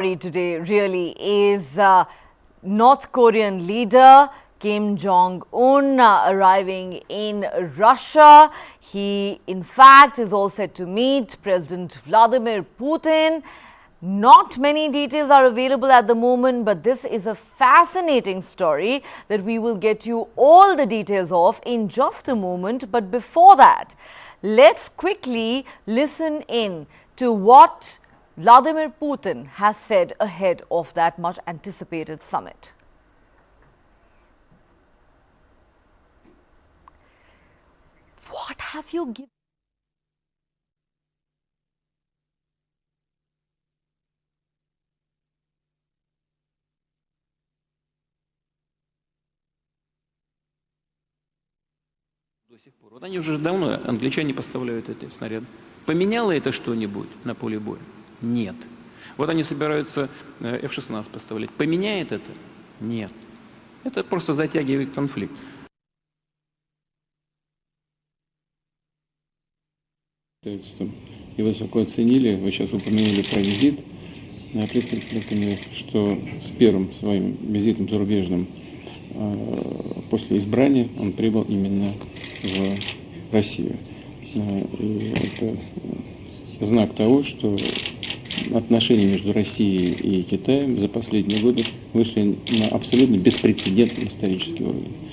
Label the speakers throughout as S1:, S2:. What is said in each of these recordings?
S1: Today really is North Korean leader Kim Jong Un arriving in Russia. He in fact is all set to meet President Vladimir Putin. Not many details are available at the moment, but this is a fascinating story that we will get you all the details of in just a moment. But before that, let's quickly listen in to what Vladimir Putin has said ahead of that much anticipated summit. What have you given?
S2: До сих пор. Вот они уже давно, англичане поставляют эти снаряды. Поменяло это что-нибудь на поле боя? Нет. Вот они собираются F-16 поставлять. Поменяет это? Нет. Это просто затягивает конфликт.
S3: И высоко оценили, вы сейчас упомянули про визит представителя КНР, что с первым своим визитом зарубежным после избрания он прибыл именно в Россию. И это знак того, что отношения между Россией и Китаем за последние годы вышли на абсолютно беспрецедентный исторический уровень.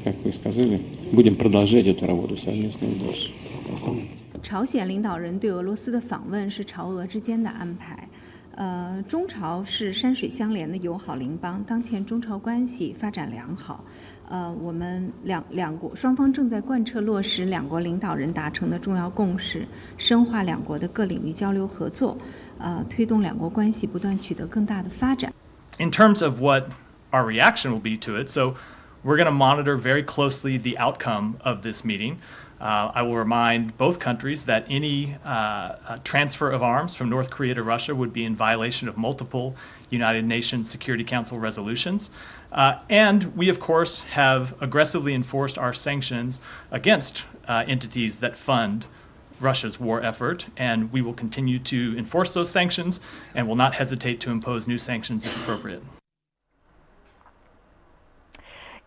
S3: Как вы сказали, будем продолжать эту работу совместно и дальше.
S4: 朝鲜领导人对俄罗斯的访问是朝俄之间的安排。中朝是山水相连的友好邻邦，当前中朝关系发展良好。我们两国双方正在贯彻落实两国领导人达成的重要共识，深化两国的各领域交流合作，推动两国关系不断取得更大的发展。
S5: In terms of what our reaction will be to it, so we're going to monitor very closely the outcome of this meeting. I will remind both countries that any transfer of arms from North Korea to Russia would be in violation of multiple United Nations Security Council resolutions. And we, of course, have aggressively enforced our sanctions against entities that fund Russia's war effort, and we will continue to enforce those sanctions and will not hesitate to impose new sanctions if appropriate.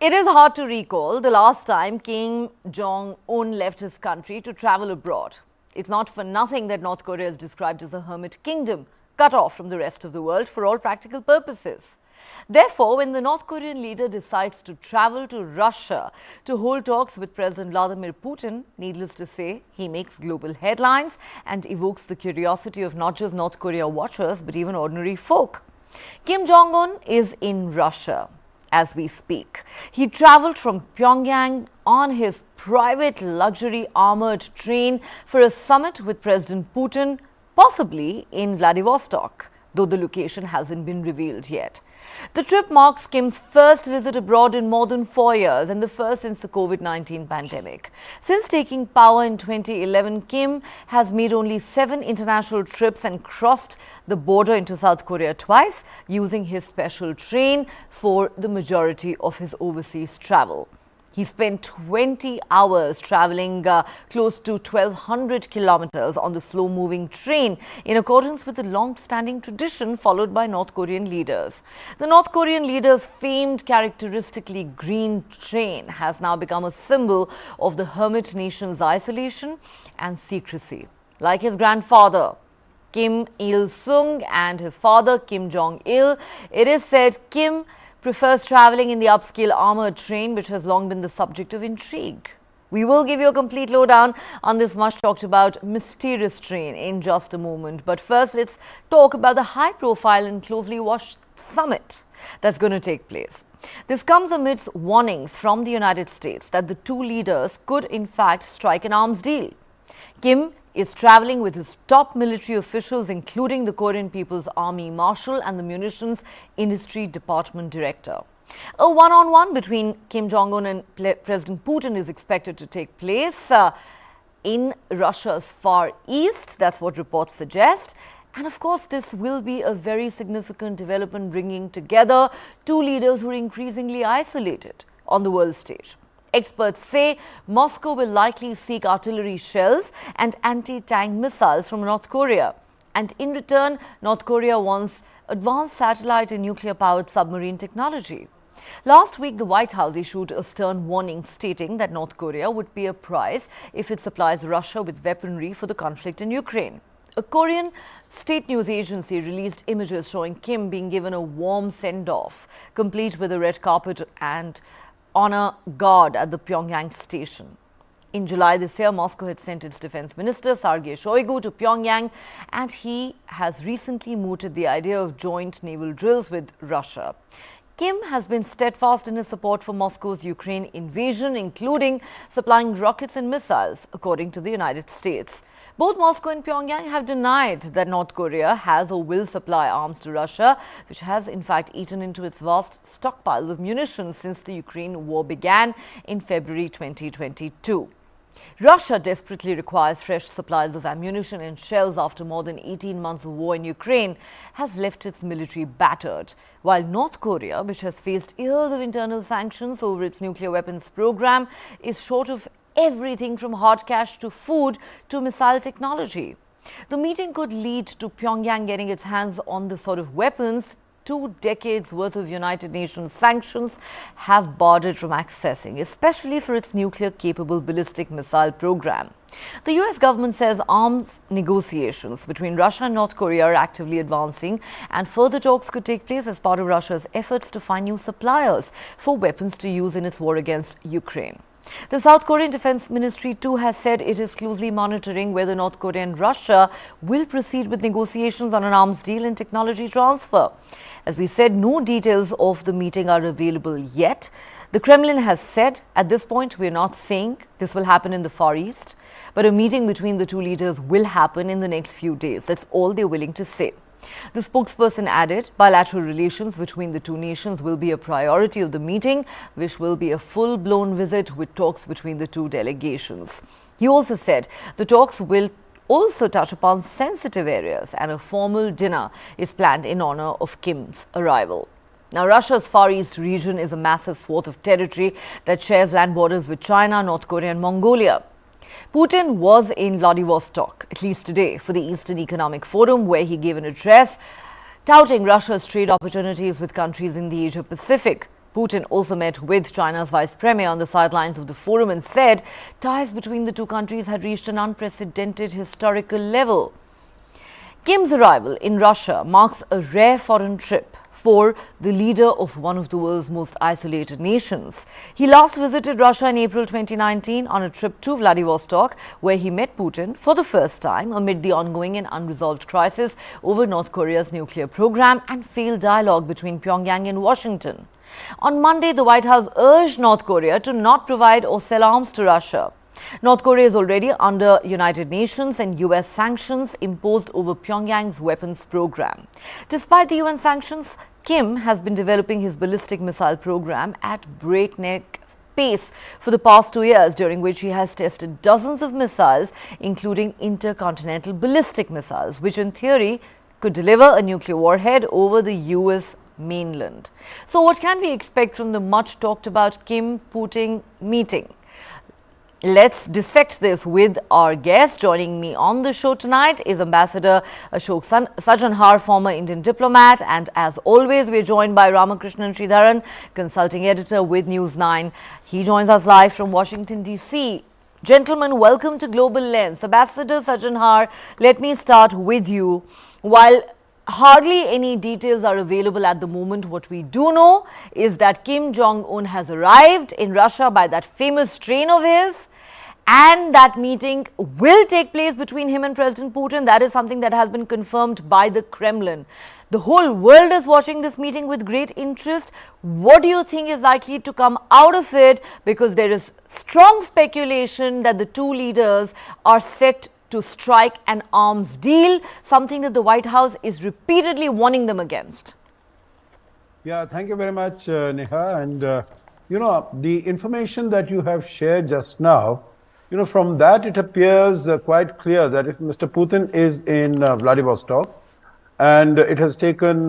S1: It is hard to recall the last time Kim Jong Un left his country to travel abroad. It's not for nothing that North Korea is described as a hermit kingdom, cut off from the rest of the world for all practical purposes. Therefore, when the North Korean leader decides to travel to Russia to hold talks with President Vladimir Putin, needless to say, he makes global headlines and evokes the curiosity of not just North Korea watchers, but even ordinary folk. Kim Jong Un is in Russia as we speak. He traveled from Pyongyang on his private luxury armored train for a summit with President Putin, possibly in Vladivostok, though the location hasn't been revealed yet. The trip marks Kim's first visit abroad in more than 4 years and the first since the COVID-19 pandemic. Since taking power in 2011, Kim has made only 7 international trips and crossed the border into South Korea twice, using his special train for the majority of his overseas travel. He spent 20 hours traveling close to 1,200 kilometers on the slow-moving train in accordance with the long-standing tradition followed by North Korean leaders. The North Korean leader's famed characteristically green train has now become a symbol of the hermit nation's isolation and secrecy. Like his grandfather, Kim Il-sung, and his father, Kim Jong-il, it is said Kim prefers traveling in the upscale armored train, which has long been the subject of intrigue. We will give you a complete lowdown on this much talked about mysterious train in just a moment. But first, let's talk about the high profile and closely watched summit that's going to take place. This comes amidst warnings from the United States that the two leaders could in fact strike an arms deal. Kim is traveling with his top military officials, including the Korean People's Army Marshal and the Munitions Industry Department Director. A one-on-one between Kim Jong Un and President Putin is expected to take place in Russia's far east. That's what reports suggest. And of course, this will be a very significant development, bringing together two leaders who are increasingly isolated on the world stage. Experts say Moscow will likely seek artillery shells and anti-tank missiles from North Korea. And in return, North Korea wants advanced satellite and nuclear-powered submarine technology. Last week, the White House issued a stern warning stating that North Korea would pay a price if it supplies Russia with weaponry for the conflict in Ukraine. A Korean state news agency released images showing Kim being given a warm send-off, complete with a red carpet and honor guard at the Pyongyang station. In July this year, Moscow had sent its defense minister, Sergei Shoigu, to Pyongyang, and he has recently mooted the idea of joint naval drills with Russia. Kim has been steadfast in his support for Moscow's Ukraine invasion, including supplying rockets and missiles, according to the United States. Both Moscow and Pyongyang have denied that North Korea has or will supply arms to Russia, which has in fact eaten into its vast stockpiles of munitions since the Ukraine war began in February 2022. Russia desperately requires fresh supplies of ammunition and shells after more than 18 months of war in Ukraine has left its military battered, while North Korea, which has faced years of internal sanctions over its nuclear weapons program, is short of everything from hard cash to food to missile technology. The meeting could lead to Pyongyang getting its hands on the sort of weapons 2 decades worth of United Nations sanctions have barred it from accessing, especially for its nuclear-capable ballistic missile program. The US government says arms negotiations between Russia and North Korea are actively advancing, and further talks could take place as part of Russia's efforts to find new suppliers for weapons to use in its war against Ukraine. The South Korean Defense Ministry too has said it is closely monitoring whether North Korea and Russia will proceed with negotiations on an arms deal and technology transfer. As we said, no details of the meeting are available yet. The Kremlin has said at this point we are not saying this will happen in the Far East, but a meeting between the two leaders will happen in the next few days. That's all they're willing to say. The spokesperson added, bilateral relations between the two nations will be a priority of the meeting, which will be a full-blown visit with talks between the two delegations. He also said the talks will also touch upon sensitive areas, and a formal dinner is planned in honor of Kim's arrival. Now, Russia's Far East region is a massive swath of territory that shares land borders with China, North Korea and Mongolia. Putin was in Vladivostok, at least today, for the Eastern Economic Forum, where he gave an address touting Russia's trade opportunities with countries in the Asia-Pacific. Putin also met with China's vice premier on the sidelines of the forum and said ties between the two countries had reached an unprecedented historical level. Kim's arrival in Russia marks a rare foreign trip for the leader of one of the world's most isolated nations. He last visited Russia in April 2019 on a trip to Vladivostok, where he met Putin for the first time amid the ongoing and unresolved crisis over North Korea's nuclear program and failed dialogue between Pyongyang and Washington. On Monday, the White House urged North Korea to not provide or sell arms to Russia. North Korea is already under United Nations and US sanctions imposed over Pyongyang's weapons program. Despite the UN sanctions, Kim has been developing his ballistic missile program at breakneck pace for the past 2 years, during which he has tested dozens of missiles, including intercontinental ballistic missiles, which in theory could deliver a nuclear warhead over the US mainland. So what can we expect from the much talked about Kim-Putin meeting? Let's dissect this with our guest. Joining me on the show tonight is Ambassador Ashok Sajanhar, former Indian diplomat, and as always, we're joined by Ramakrishnan Sridharan, consulting editor with News9. He joins us live from Washington, D.C. Gentlemen, welcome to Global Lens. Ambassador Sajanhar, let me start with you. While hardly any details are available at the moment, what we do know is that Kim Jong Un has arrived in Russia by that famous train of his, and that meeting will take place between him and President Putin. That is something that has been confirmed by the Kremlin. The whole world is watching this meeting with great interest. What do you think is likely to come out of it? Because there is strong speculation that the two leaders are set to strike an arms deal, something that the White House is repeatedly warning them against.
S6: Yeah, thank you very much, Neha. And, the information that you have shared just now, from that it appears quite clear that if Mr. Putin is in Vladivostok, and it has taken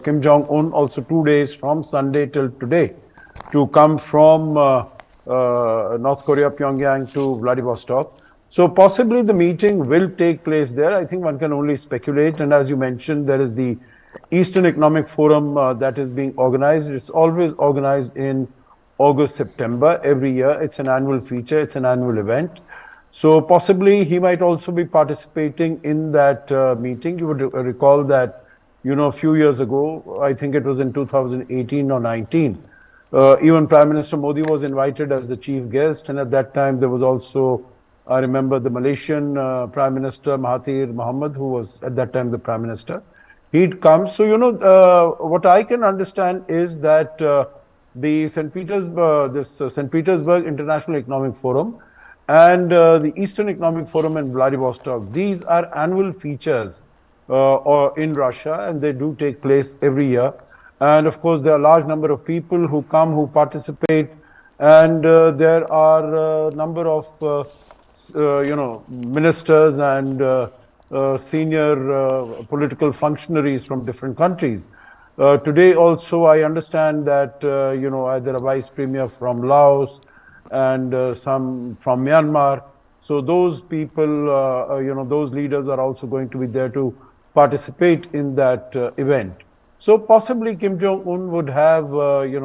S6: Kim Jong Un also 2 days from Sunday till today to come from North Korea, Pyongyang to Vladivostok. So possibly the meeting will take place there. I think one can only speculate. And as you mentioned, there is the Eastern Economic Forum that is being organized. It's always organized in August, September every year. It's an annual feature. It's an annual event. So possibly he might also be participating in that meeting. You would recall that, a few years ago, I think it was in 2018 or 19, even Prime Minister Modi was invited as the chief guest. And at that time, there was also, I remember, the Malaysian Prime Minister Mahathir Mohamad, who was at that time the Prime Minister. He'd come. So, what I can understand is that the St. Petersburg International Economic Forum and the Eastern Economic Forum in Vladivostok, these are annual features or in Russia, and they do take place every year. And of course, there are a large number of people who come, who participate, and there are a number of ministers and senior political functionaries from different countries. Today also, I understand that, either a vice premier from Laos and some from Myanmar. So those people, those leaders are also going to be there to participate in that event. So possibly Kim Jong Un would have,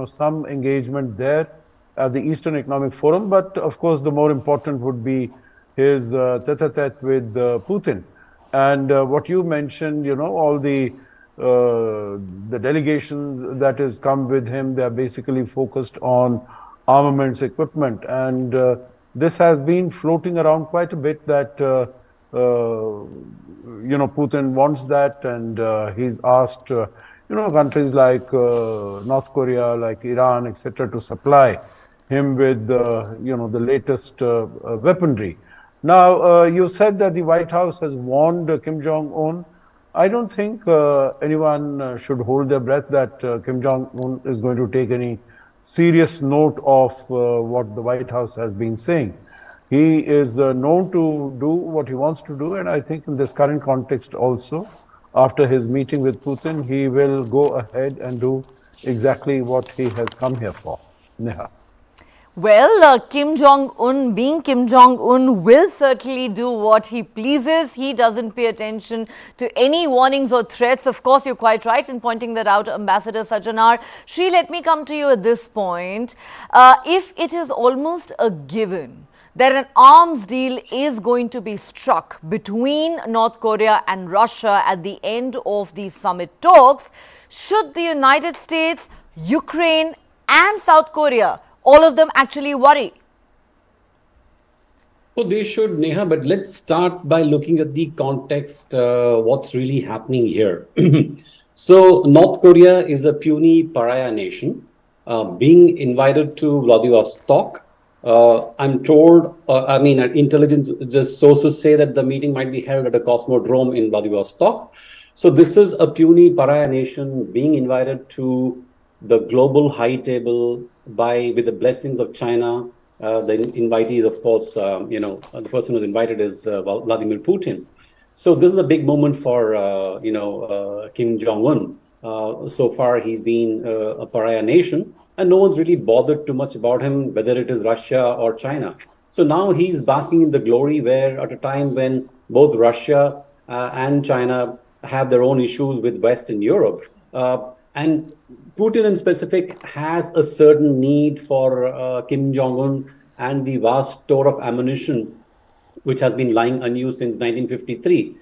S6: some engagement there at the Eastern Economic Forum. But of course, the more important would be his tete-a-tete with Putin. And what you mentioned, all the delegations that has come with him, they are basically focused on armaments, equipment. And this has been floating around quite a bit that, Putin wants that. And he's asked, countries like North Korea, like Iran, etc., to supply him with, the latest weaponry. Now, you said that the White House has warned Kim Jong Un. I don't think anyone should hold their breath that Kim Jong Un is going to take any serious note of what the White House has been saying. He is known to do what he wants to do, and I think in this current context also, after his meeting with Putin, he will go ahead and do exactly what he has come here for. Neha.
S1: Well, Kim Jong Un, being Kim Jong Un, will certainly do what he pleases. He doesn't pay attention to any warnings or threats. Of course, you're quite right in pointing that out, Ambassador Sajjanar. Shri, let me come to you at this point. If it is almost a given that an arms deal is going to be struck between North Korea and Russia at the end of the summit talks, should the United States, Ukraine and South Korea, all of them actually worry?
S7: Well, they should, Neha, but let's start by looking at the context, what's really happening here. So North Korea is a puny pariah nation being invited to Vladivostok. I'm told, intelligence just sources say that the meeting might be held at a cosmodrome in Vladivostok. So this is a puny pariah nation being invited to the global high table with the blessings of China. The invitee is, of course, the person who's invited is Vladimir Putin. So this is a big moment for, Kim Jong Un. So far, he's been a pariah nation, and no one's really bothered too much about him, whether it is Russia or China. So now he's basking in the glory where at a time when both Russia and China have their own issues with West and Europe, and Putin in specific has a certain need for Kim Jong Un and the vast store of ammunition, which has been lying unused since 1953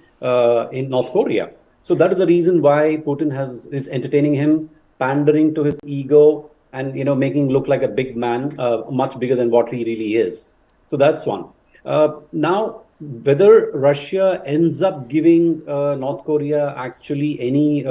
S7: in North Korea. So that is the reason why Putin is entertaining him, pandering to his ego, and making him look like a big man, much bigger than what he really is. So that's one. Now, whether Russia ends up giving North Korea actually any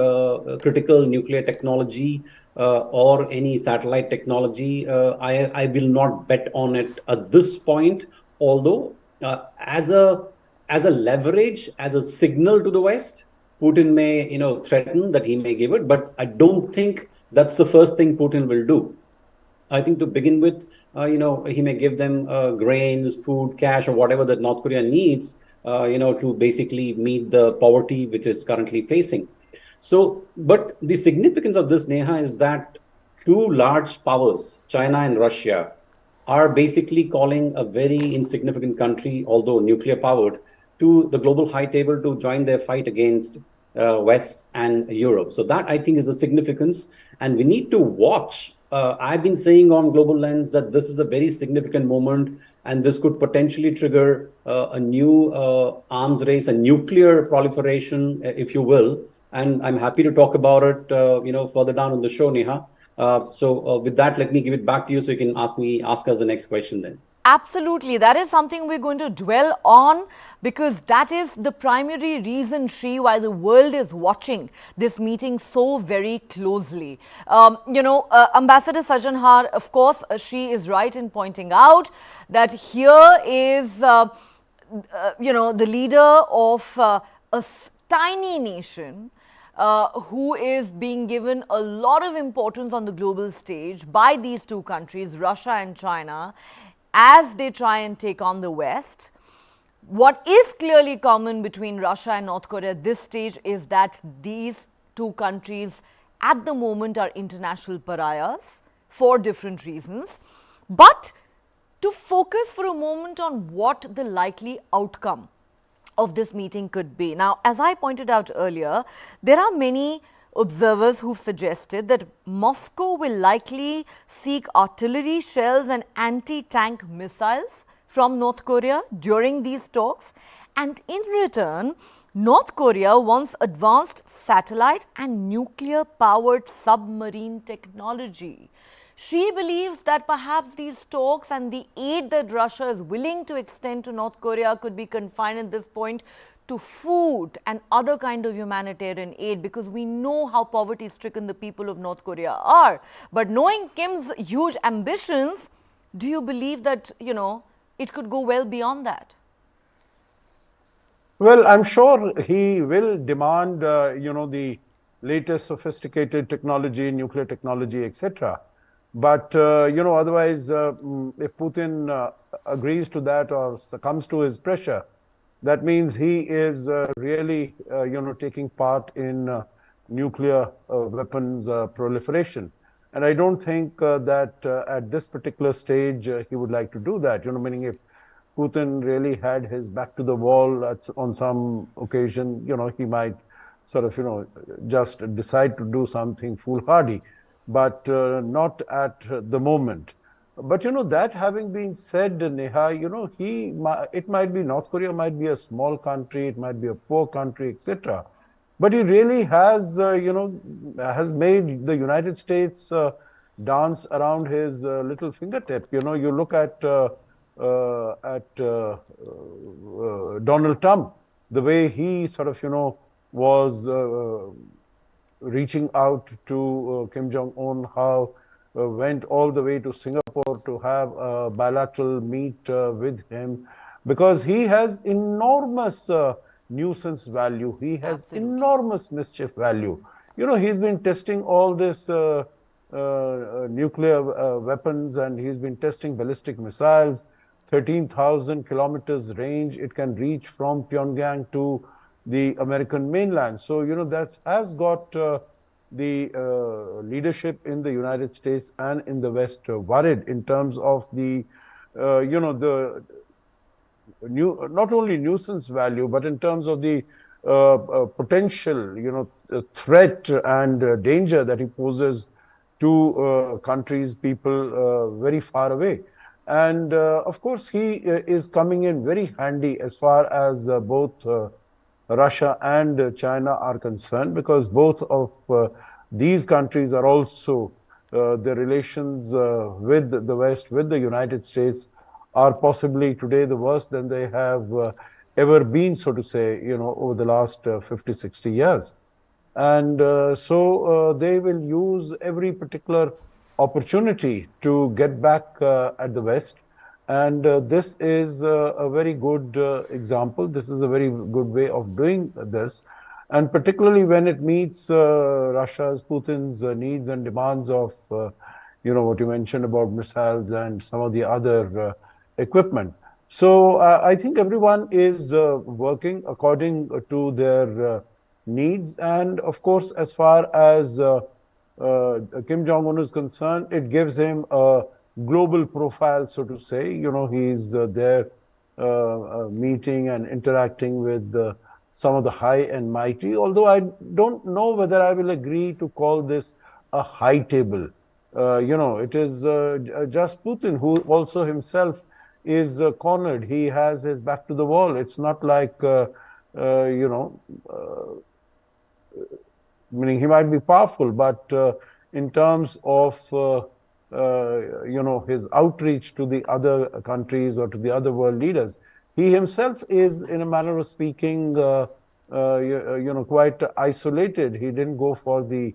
S7: critical nuclear technology or any satellite technology, I will not bet on it at this point. Although, as a leverage, as a signal to the West, Putin may threaten that he may give it, but I don't think that's the first thing Putin will do. I think to begin with, he may give them grains, food, cash, or whatever that North Korea needs, to basically meet the poverty which is currently facing. So, but the significance of this, Neha, is that two large powers, China and Russia, are basically calling a very insignificant country, although nuclear powered, to the global high table to join their fight against West and Europe. So that, I think, is the significance. And we need to watch. I've been saying on Global Lens that this is a very significant moment, and this could potentially trigger a new arms race, a nuclear proliferation, if you will. And I'm happy to talk about it, further down on the show, Neha. So with that, let me give it back to you so you can ask us the next question then.
S1: Absolutely. That is something we're going to dwell on, because that is the primary reason, Shri, why the world is watching this meeting so very closely. Ambassador Sajanhar, of course, she is right in pointing out that here is, the leader of a tiny nation who is being given a lot of importance on the global stage by these two countries, Russia and China, as they try and take on the West. What is clearly common between Russia and North Korea at this stage is that these two countries at the moment are international pariahs for different reasons. But to focus for a moment on what the likely outcome of this meeting could be. Now, as I pointed out earlier, there are many observers who've suggested that Moscow will likely seek artillery shells and anti-tank missiles from North Korea during these talks, and in return, North Korea wants advanced satellite and nuclear-powered submarine technology. She believes that perhaps these talks and the aid that Russia is willing to extend to North Korea could be confined at this point to food and other kind of humanitarian aid, because we know how poverty-stricken the people of North Korea are. But knowing Kim's huge ambitions, do you believe that, it could go well beyond that?
S6: Well, I'm sure he will demand, the latest sophisticated technology, nuclear technology, etc. But, otherwise, if Putin agrees to that or succumbs to his pressure, that means he is really, taking part in nuclear weapons proliferation. And I don't think that at this particular stage he would like to do that, meaning if Putin really had his back to the wall on some occasion, he might sort of, just decide to do something foolhardy, but not at the moment. But, that having been said, Neha, it might be, North Korea might be a small country, it might be a poor country, etc. But he really has, has made the United States dance around his little fingertip. You look at Donald Trump, the way he sort of, was reaching out to Kim Jong Un, how went all the way to Singapore to have a bilateral meet with him, because he has enormous nuisance value. He has
S1: Absolutely.
S6: enormous mischief value. He's been testing all this nuclear weapons, and he's been testing ballistic missiles, 13,000 kilometers range it can reach from Pyongyang to the American mainland. So, that has got the leadership in the United States and in the West worried in terms of the, the not only nuisance value, but in terms of the potential, threat and danger that he poses to countries, people very far away. And of course, he is coming in very handy as far as both Russia and China are concerned, because both of these countries are also, the relations with the West, with the United States, are possibly today the worst than they have ever been, so to say, over the last 50, 60 years. And so they will use every particular opportunity to get back at the West. And this is a very good example. This is a very good way of doing this. And particularly when it meets Russia's, Putin's needs and demands of, what you mentioned about missiles and some of the other equipment. So I think everyone is working according to their needs. And of course, as far as Kim Jong Un is concerned, it gives him a global profile, so to say. He's there meeting and interacting with some of the high and mighty, although I don't know whether I will agree to call this a high table. It is just Putin, who also himself is cornered. He has his back to the wall. It's not like, meaning he might be powerful, but in terms of, his outreach to the other countries or to the other world leaders, he himself is, in a manner of speaking, quite isolated. He didn't go for the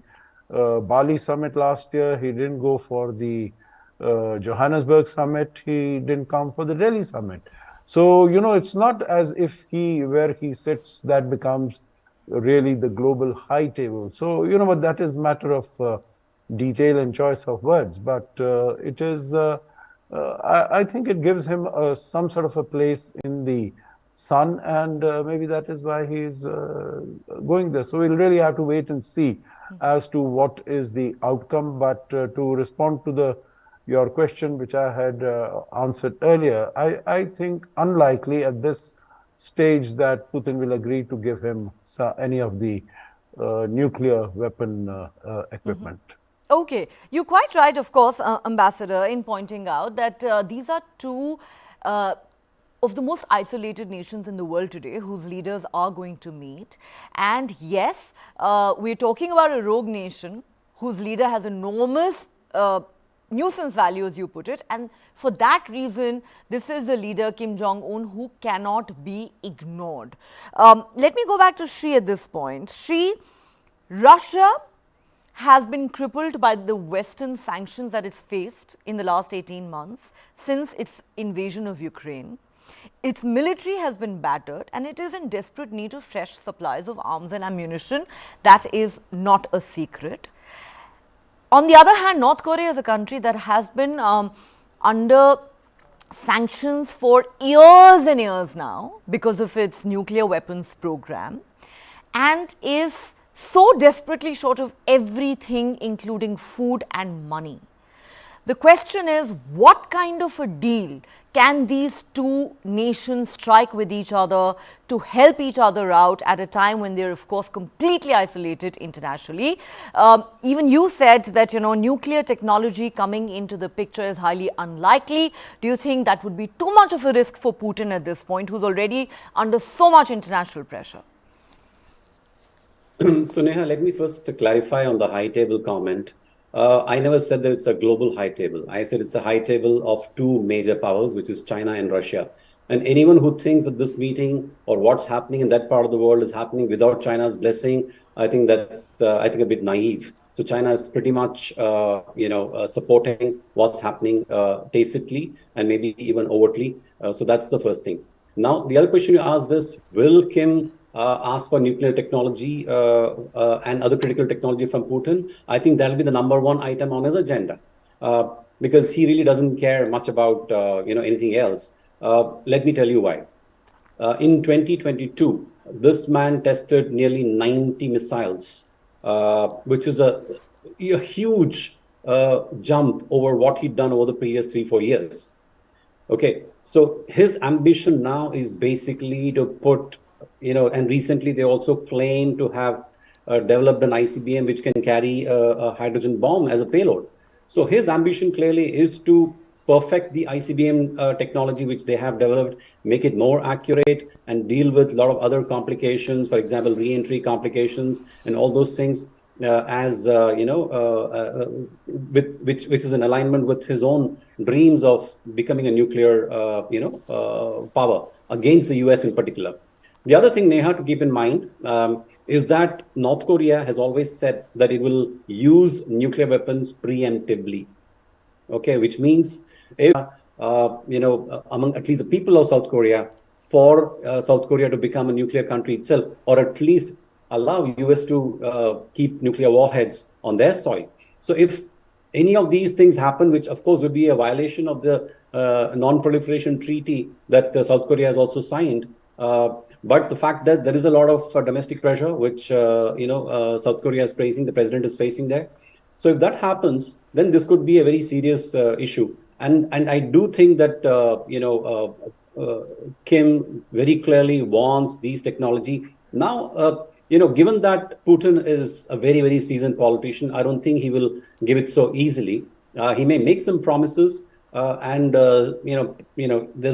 S6: Bali summit last year. He didn't go for the Johannesburg summit. He didn't come for the Delhi summit. So, it's not as if where he sits, that becomes really the global high table. So, but that is a matter of detail and choice of words. But it is, I think it gives him some sort of a place in the sun, and maybe that is why he's going there. So we'll really have to wait and see as to what is the outcome. But to respond to your question, which I had answered earlier, I think unlikely at this stage that Putin will agree to give him any of the nuclear weapon equipment.
S1: Okay, you're quite right, of course, Ambassador, in pointing out that these are two of the most isolated nations in the world today whose leaders are going to meet. And yes, we're talking about a rogue nation whose leader has enormous nuisance value, as you put it. And for that reason, this is a leader, Kim Jong Un, who cannot be ignored. Let me go back to Shri at this point. Shri, Russia has been crippled by the Western sanctions that it's faced in the last 18 months since its invasion of Ukraine. Its military has been battered and it is in desperate need of fresh supplies of arms and ammunition. That is not a secret. On the other hand, North Korea is a country that has been under sanctions for years and years now because of its nuclear weapons program, and is so desperately short of everything, including food and money. The question is, what kind of a deal can these two nations strike with each other to help each other out at a time when they're, of course, completely isolated internationally? Even you said that, nuclear technology coming into the picture is highly unlikely. Do you think that would be too much of a risk for Putin at this point, who's already under so much international pressure?
S7: So, Neha, let me first clarify on the high table comment. I never said that it's a global high table. I said it's a high table of two major powers, which is China and Russia. And anyone who thinks that this meeting or what's happening in that part of the world is happening without China's blessing, I think that's, a bit naive. So China is pretty much, supporting what's happening tacitly and maybe even overtly. So that's the first thing. Now, the other question you asked is, will Kim ask for nuclear technology and other critical technology from Putin? I think that'll be the #1 item on his agenda, because he really doesn't care much about anything else. Let me tell you why. In 2022, this man tested nearly 90 missiles, which is a huge jump over what he'd done over the previous 3-4 years. Okay, so his ambition now is basically to put, and recently they also claim to have developed an ICBM which can carry a hydrogen bomb as a payload. So his ambition clearly is to perfect the ICBM technology which they have developed, make it more accurate, and deal with a lot of other complications, for example, re-entry complications and all those things, which is in alignment with his own dreams of becoming a nuclear, power against the US in particular. The other thing, Neha, to keep in mind is that North Korea has always said that it will use nuclear weapons preemptively. Okay, which means if, among at least the people of South Korea, for South Korea to become a nuclear country itself, or at least allow US to keep nuclear warheads on their soil. So if any of these things happen, which of course would be a violation of the non-proliferation treaty that South Korea has also signed, but the fact that there is a lot of domestic pressure, which South Korea is facing, the president is facing there. So if that happens, then this could be a very serious issue. And I do think that, Kim very clearly wants these technology. Now, given that Putin is a very, very seasoned politician, I don't think he will give it so easily. He may make some promises, there's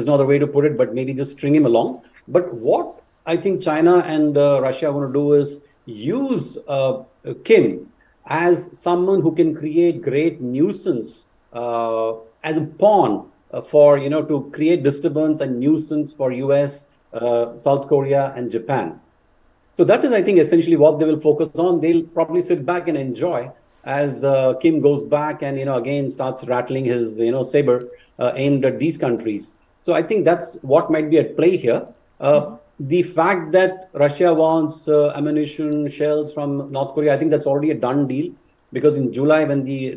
S7: no other way to put it, but maybe just string him along. But what I think China and Russia are going to do is use Kim as someone who can create great nuisance as a pawn to create disturbance and nuisance for US, South Korea, and Japan. So that is, I think, essentially what they will focus on. They'll probably sit back and enjoy as Kim goes back and, again starts rattling his, saber aimed at these countries. So I think that's what might be at play here. The fact that Russia wants ammunition, shells from North Korea, I think that's already a done deal. Because in July, when the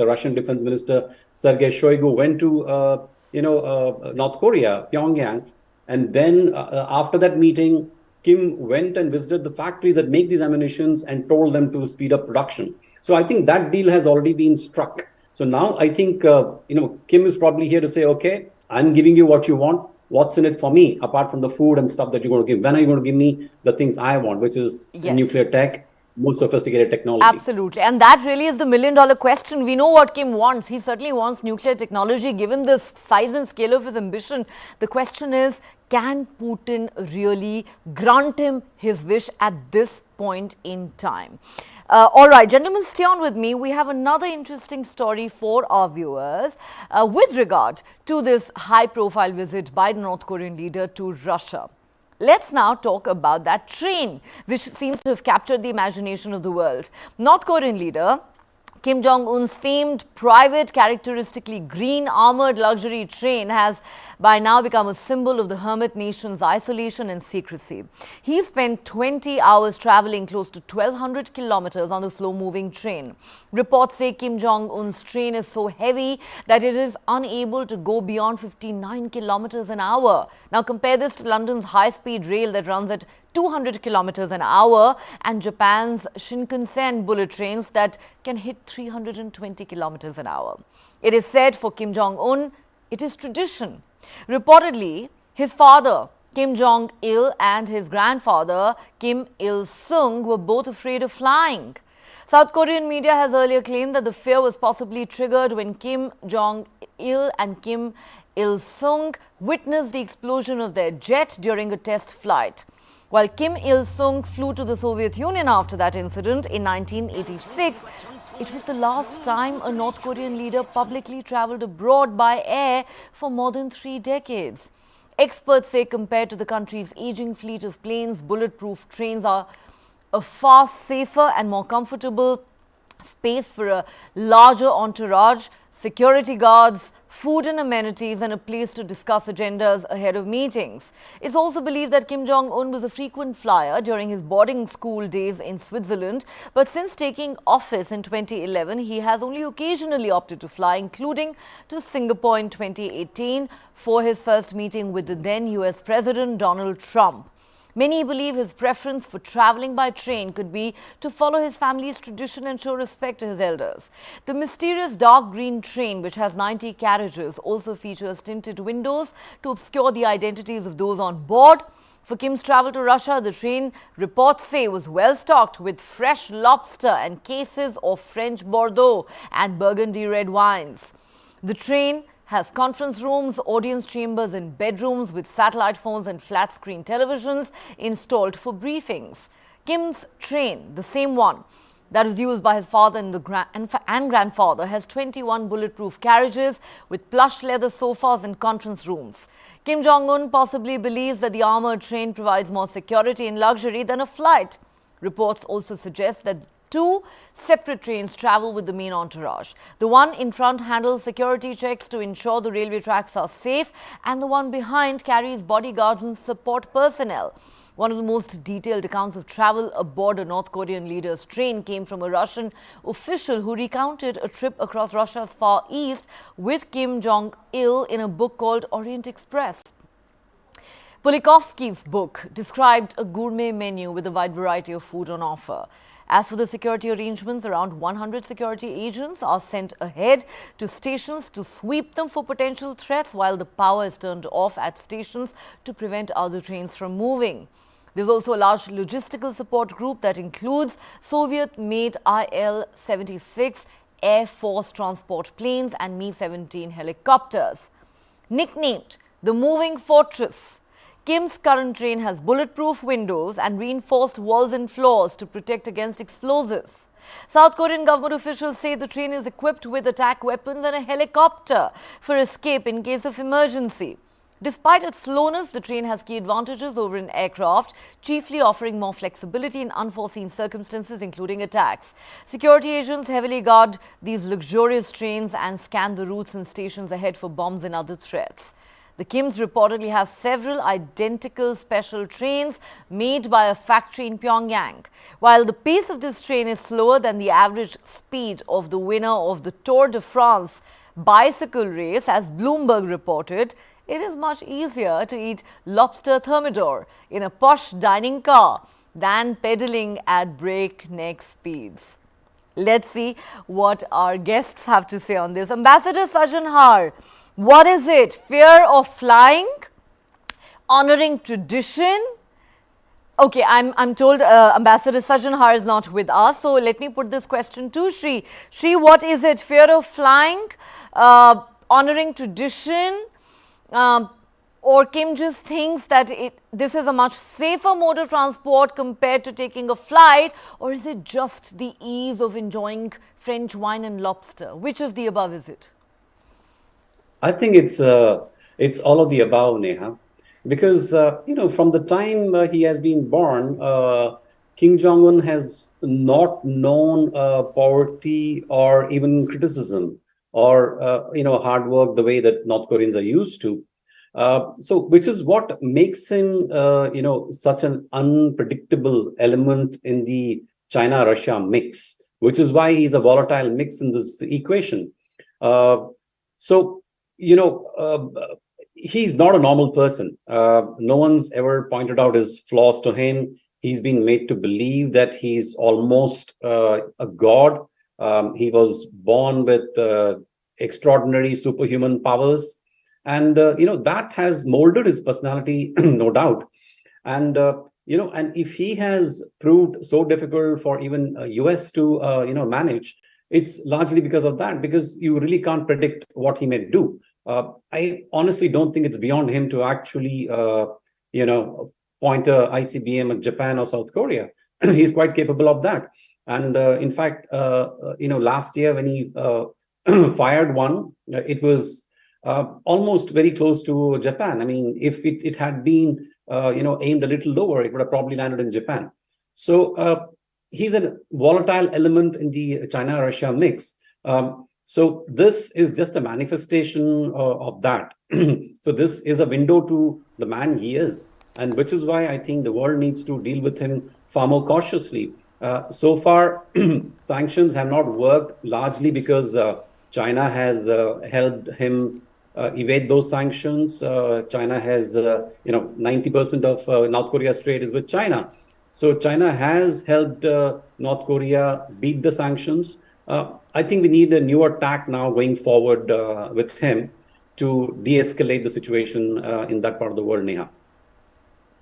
S7: Russian Defense Minister Sergei Shoigu went to, North Korea, Pyongyang, and then after that meeting, Kim went and visited the factories that make these ammunitions and told them to speed up production. So I think that deal has already been struck. So now I think, Kim is probably here to say, okay, I'm giving you what you want. What's in it for me, apart from the food and stuff that you're going to give? When are you going to give me the things I want, which is nuclear tech, more sophisticated technology?
S1: Absolutely. And that really is the million-dollar question. We know what Kim wants. He certainly wants nuclear technology. Given the size and scale of his ambition, the question is, can Putin really grant him his wish at this point in time? All right, gentlemen, stay on with me. We have another interesting story for our viewers with regard to this high-profile visit by the North Korean leader to Russia. Let's now talk about that train, which seems to have captured the imagination of the world. North Korean leader Kim Jong Un's famed private, characteristically green armored luxury train has by now become a symbol of the hermit nation's isolation and secrecy. He spent 20 hours traveling close to 1,200 kilometers on the slow-moving train. Reports say Kim Jong Un's train is so heavy that it is unable to go beyond 59 kilometers an hour. Now compare this to London's high-speed rail that runs at 200 kilometers an hour and Japan's Shinkansen bullet trains that can hit 320 kilometers an hour. It is said for Kim Jong Un, it is tradition. Reportedly, his father Kim Jong-il and his grandfather Kim Il-sung were both afraid of flying. South Korean media has earlier claimed that the fear was possibly triggered when Kim Jong-il and Kim Il-sung witnessed the explosion of their jet during a test flight. While Kim Il-sung flew to the Soviet Union after that incident in 1986, it was the last time a North Korean leader publicly traveled abroad by air for more than 3 decades. Experts say compared to the country's aging fleet of planes, bulletproof trains are a far safer and more comfortable space for a larger entourage, security guards, food and amenities, and a place to discuss agendas ahead of meetings. It's also believed that Kim Jong Un was a frequent flyer during his boarding school days in Switzerland, but since taking office in 2011, he has only occasionally opted to fly, including to Singapore in 2018 for his first meeting with the then US President Donald Trump. Many believe his preference for traveling by train could be to follow his family's tradition and show respect to his elders. The mysterious dark green train, which has 90 carriages, also features tinted windows to obscure the identities of those on board. For Kim's travel to Russia, the train, reports say, was well stocked with fresh lobster and cases of French Bordeaux and Burgundy red wines. The train has conference rooms, audience chambers and bedrooms with satellite phones and flat-screen televisions installed for briefings. Kim's train, the same one that was used by his father and grandfather, has 21 bulletproof carriages with plush leather sofas and conference rooms. Kim Jong-un possibly believes that the armored train provides more security and luxury than a flight. Reports also suggest that 2 separate trains travel with the main entourage. The one in front handles security checks to ensure the railway tracks are safe, and the one behind carries bodyguards and support personnel. One of the most detailed accounts of travel aboard a North Korean leader's train came from a Russian official who recounted a trip across Russia's Far East with Kim Jong-il in a book called Orient Express. Polikovsky's book described a gourmet menu with a wide variety of food on offer. As for the security arrangements, around 100 security agents are sent ahead to stations to sweep them for potential threats, while the power is turned off at stations to prevent other trains from moving. There's also a large logistical support group that includes Soviet-made Il-76 Air Force transport planes and Mi-17 helicopters. Nicknamed the Moving Fortress, Kim's current train has bulletproof windows and reinforced walls and floors to protect against explosives. South Korean government officials say the train is equipped with attack weapons and a helicopter for escape in case of emergency. Despite its slowness, the train has key advantages over an aircraft, chiefly offering more flexibility in unforeseen circumstances, including attacks. Security agents heavily guard these luxurious trains and scan the routes and stations ahead for bombs and other threats. The Kims reportedly have several identical special trains made by a factory in Pyongyang. While the pace of this train is slower than the average speed of the winner of the Tour de France bicycle race, as Bloomberg reported, it is much easier to eat lobster thermidor in a posh dining car than pedaling at breakneck speeds. Let's see what our guests have to say on this. Ambassador Sajanhar, what is it? Fear of flying? Honoring tradition? Okay, I'm told Ambassador Sajanhar is not with us, so let me put this question to Shri. Shri, what is it? Fear of flying? Honoring tradition? Or Kim just thinks that this is a much safer mode of transport compared to taking a flight, or is it just the ease of enjoying French wine and lobster? Which of the above is it?
S7: I think it's all of the above, Neha, because from the time he has been born, Kim Jong Un has not known poverty or even criticism or hard work the way that North Koreans are used to. Which is what makes him such an unpredictable element in the China-Russia mix, which is why he's a volatile mix in this equation. He's not a normal person. No one's ever pointed out his flaws to him. He's been made to believe that he's almost a god. He was born with extraordinary superhuman powers. And, that has molded his personality, no doubt. And, and if he has proved so difficult for even US to, manage, it's largely because of that, because you really can't predict what he may do. I honestly don't think it's beyond him to actually, point a ICBM at Japan or South Korea. He's quite capable of that. And in fact, last year when he fired one, it was almost very close to Japan. I mean, if it had been, aimed a little lower, it would have probably landed in Japan. So he's a volatile element in the China-Russia mix. So this is just a manifestation of that. So this is a window to the man he is, and which is why I think the world needs to deal with him far more cautiously. So far, sanctions have not worked largely because China has helped him evade those sanctions. China has, 90% of North Korea's trade is with China. So China has helped North Korea beat the sanctions. I think we need a newer tack now going forward with him to de-escalate the situation in that part of the world, Neha.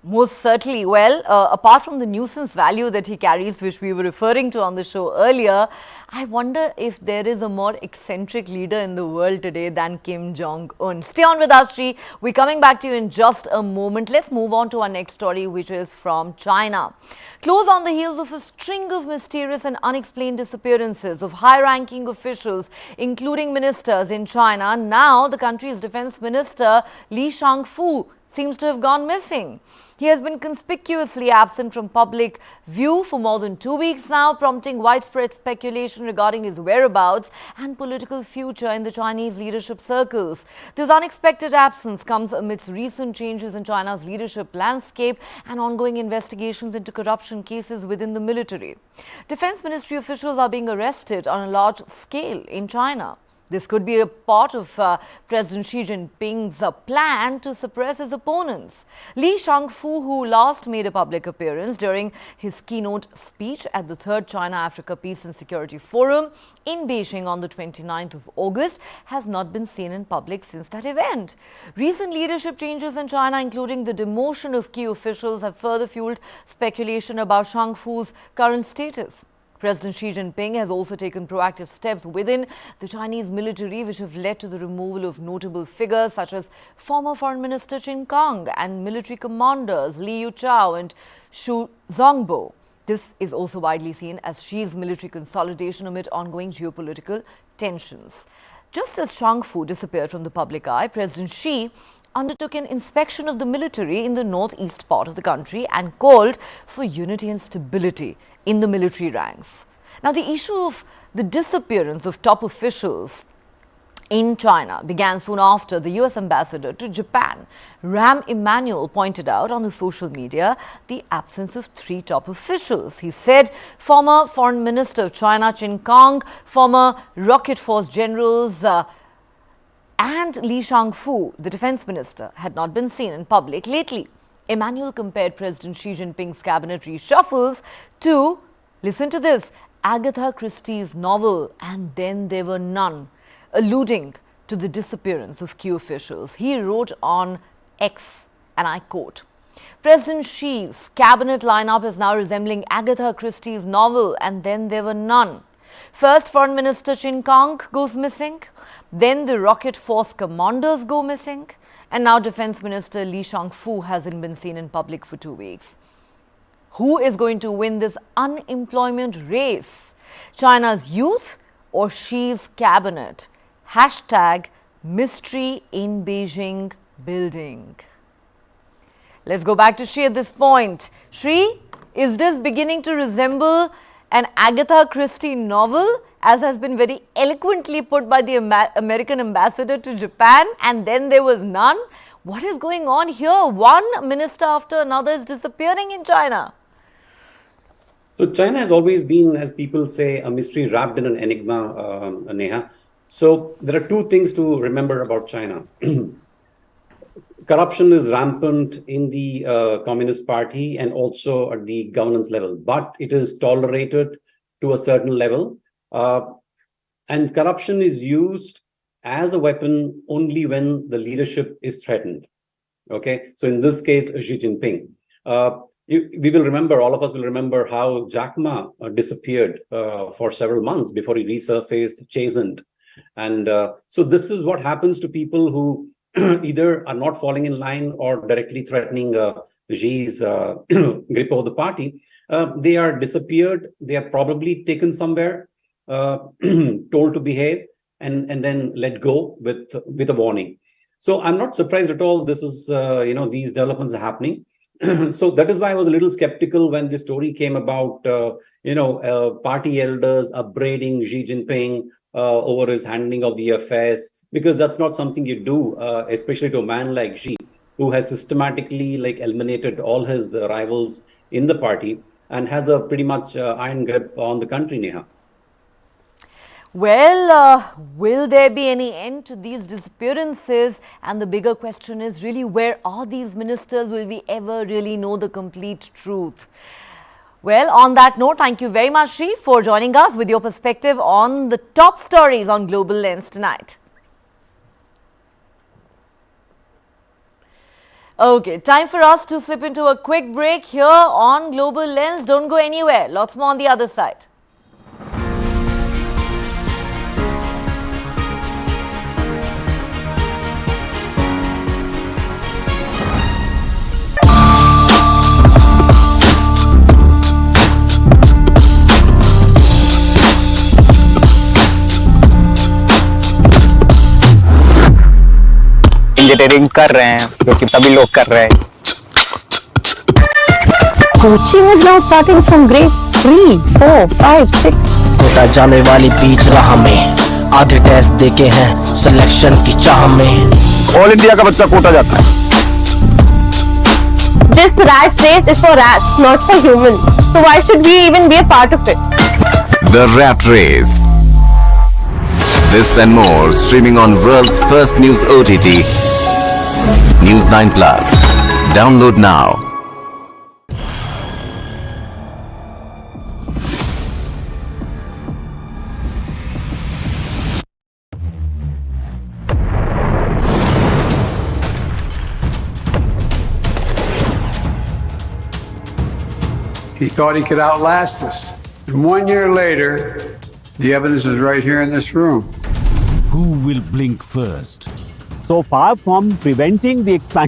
S1: Most certainly. Well, apart from the nuisance value that he carries, which we were referring to on the show earlier, I wonder if there is a more eccentric leader in the world today than Kim Jong Un. Stay on with us, Sri. We're coming back to you in just a moment. Let's move on to our next story, which is from China. Close on the heels of a string of mysterious and unexplained disappearances of high-ranking officials, including ministers in China, now the country's defense minister, Li Shangfu, seems to have gone missing. He has been conspicuously absent from public view for more than 2 weeks now, prompting widespread speculation regarding his whereabouts and political future in the Chinese leadership circles. This unexpected absence comes amidst recent changes in China's leadership landscape and ongoing investigations into corruption cases within the military. Defense ministry officials are being arrested on a large scale in China. This could be a part of President Xi Jinping's plan to suppress his opponents. Li Shangfu, who last made a public appearance during his keynote speech at the 3rd China-Africa Peace and Security Forum in Beijing on the 29th of August, has not been seen in public since that event. Recent leadership changes in China, including the demotion of key officials, have further fueled speculation about Shangfu's current status. President Xi Jinping has also taken proactive steps within the Chinese military, which have led to the removal of notable figures such as former Foreign Minister Qin Gang and military commanders Li Yuchao and Xu Zongbo. This is also widely seen as Xi's military consolidation amid ongoing geopolitical tensions. Just as Shangfu disappeared from the public eye, President Xi undertook an inspection of the military in the northeast part of the country and called for unity and stability in the military ranks. Now, the issue of the disappearance of top officials in China began soon after the US ambassador to Japan, Rahm Emanuel, pointed out on the social media the absence of 3 top officials. He said former Foreign Minister of China Qin Gang, former Rocket Force generals and Li Shangfu, the defense minister, had not been seen in public lately. Emanuel compared President Xi Jinping's cabinet reshuffles to, listen to this, Agatha Christie's novel "And Then There Were None," alluding to the disappearance of key officials. He wrote on X, and I quote, "President Xi's cabinet lineup is now resembling Agatha Christie's novel "And Then There Were None." First, Foreign Minister Qin Gang goes missing, then the Rocket Force commanders go missing, and now Defense Minister Li Shangfu hasn't been seen in public for 2 weeks. Who is going to win this unemployment race? China's youth or Xi's cabinet? Hashtag mystery in Beijing building. Let's go back to Xi at this point. Xi, is this beginning to resemble an Agatha Christie novel, as has been very eloquently put by the American ambassador to Japan, and then there was none? What is going on here? One minister after another is disappearing in China.
S7: So China has always been, as people say, a mystery wrapped in an enigma, Neha. So there are 2 things to remember about China. Corruption is rampant in the Communist Party and also at the governance level, but it is tolerated to a certain level. And corruption is used as a weapon only when the leadership is threatened. Okay, so in this case, Xi Jinping. We will remember, all of us will remember how Jack Ma disappeared for several months before he resurfaced, chastened. And so this is what happens to people who either are not falling in line or directly threatening Xi's grip over the party. They are disappeared. They are probably taken somewhere, told to behave, and then let go with a warning. So I'm not surprised at all. This is, these developments are happening. So that is why I was a little skeptical when the story came about, party elders upbraiding Xi Jinping over his handling of the affairs, because that's not something you do, especially to a man like Xi, who has systematically eliminated all his rivals in the party and has a pretty much iron grip on the country, Neha.
S1: Well, will there be any end to these disappearances? And the bigger question is really, where are these ministers? Will we ever really know the complete truth? Well, on that note, thank you very much, Xi, for joining us with your perspective on the top stories on Global Lens tonight. Okay, time for us to slip into a quick break here on Global Lens. Don't go anywhere. Lots more on the other side.
S8: Engineering कर रहे हैं, क्योंकि सभी लोग कर रहे हैं.
S9: Coaching is now starting from grade 3, 4, 5, 6.
S10: Kota जाने वाली बीच राह में आधे टेस्ट देके हैं सिलेक्शन की चाह में.
S8: ऑल इंडिया का बच्चा कोटा जाता है.
S9: This rat race is for rats, not for humans. So why should we even be a part of it?
S11: The rat race. This and more streaming on world's first news OTT, News9 Plus. Download now.
S12: He thought he could outlast us. And 1 year later, the evidence is right here in this room.
S13: Who will blink first?
S14: So far from preventing the expansion